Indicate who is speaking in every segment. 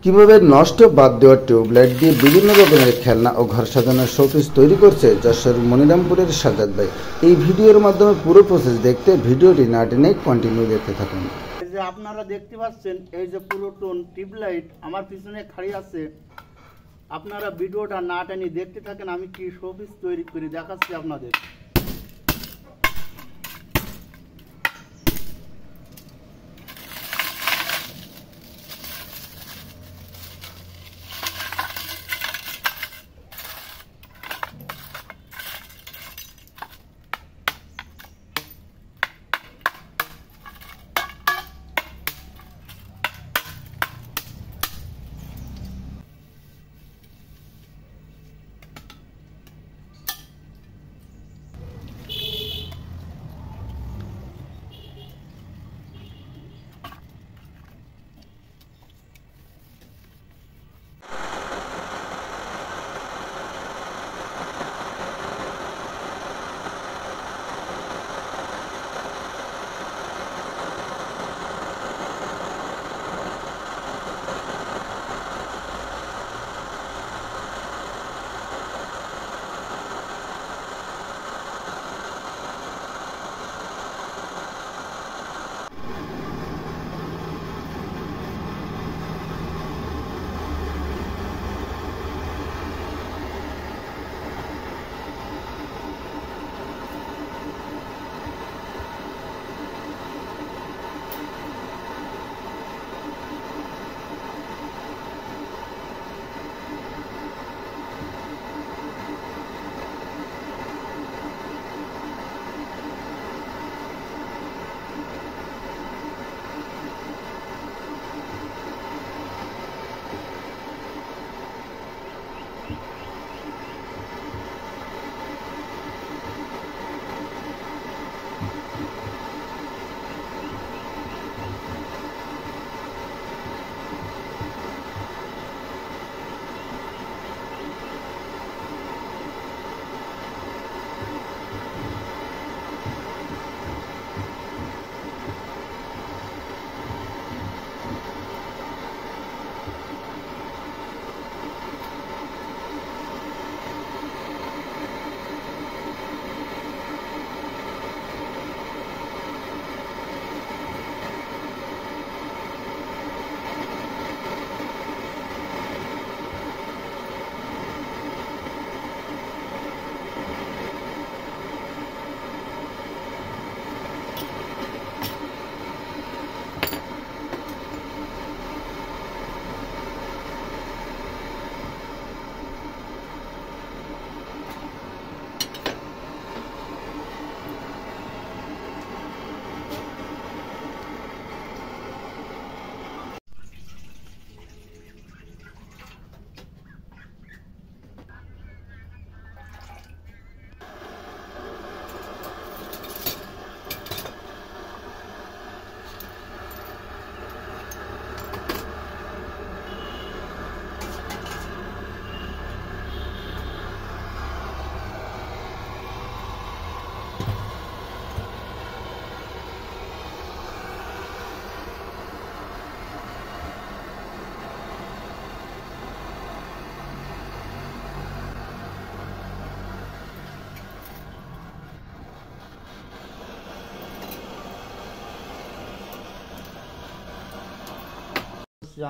Speaker 1: কিভাবে নষ্ট বাদ দেওয়া টিউবলাইট দিয়ে বিভিন্ন রকমের খেলনা ও ঘর সাজানোর শোপিস তৈরি করছে যশোর মনিরামপুরের সাজ্জাদ ভাই। এই ভিডিওর মাধ্যমে পুরো প্রসেস দেখতে ভিডিওটি না টেনে কন্টিনিউ দেখতে থাকুন।
Speaker 2: এই যে আপনারা দেখতে পাচ্ছেন, এই যে পুরাতন টিউবলাইট আমার পিছনে খাড়ি আছে। আপনারা ভিডিওটা না টেনে দেখতে থাকেন, আমি কি শোপিস তৈরি করে দেখাচ্ছি আপনাদের।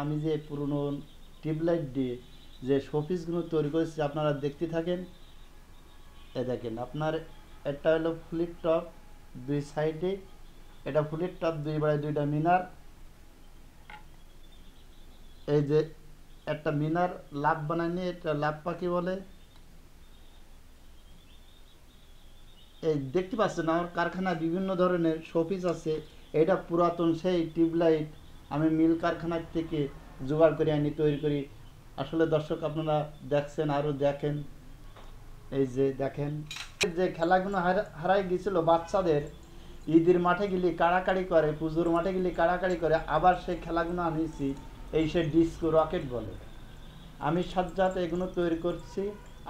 Speaker 2: আমি যে পুরনো টিউবলাইট দিয়ে যে শোপিসগুলো তৈরি করেছি আপনারা দেখতে থাকেন। এ দেখেন, আপনার একটা হলো ফুলের টপ দুই সাইডে, এটা ফুলের টপ দুই বাড়ায় দুইটা মিনার। এই যে একটা মিনার লাভ বানায়নি, এটা লাভ পাখি বলে। এই দেখতে পাচ্ছেন আমার কারখানায় বিভিন্ন ধরনের শোপিস আছে। এটা পুরাতন সেই টিউবলাইট আমি মিল কারখানার থেকে জোগাড় করে আনি, তৈরি করি। আসলে দর্শক আপনারা দেখছেন, আরও দেখেন। এই যে দেখেন, যে খেলাগুলো হারাই গেছিল বাচ্চাদের, ঈদের মাঠে গেলে কাড়াকাড়ি করে, পুজোর মাঠে গেলে কাড়াকাড়ি করে, আবার সেই খেলাগুলো আনিয়েছি। এই সে ডিস্কো রকেট বলে। আমি সাজ্জাদ এগুলো তৈরি করছি।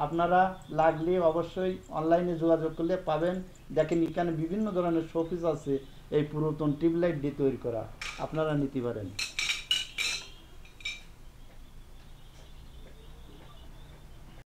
Speaker 2: আপনারা লাগলে অবশ্যই অনলাইনে যোগাযোগ করলে পাবেন। দেখেন এখানে বিভিন্ন ধরনের শোপিস আছে এই পুরাতন টিউবলাইট দিয়ে তৈরি করা, আপনারা নিতে পারেন।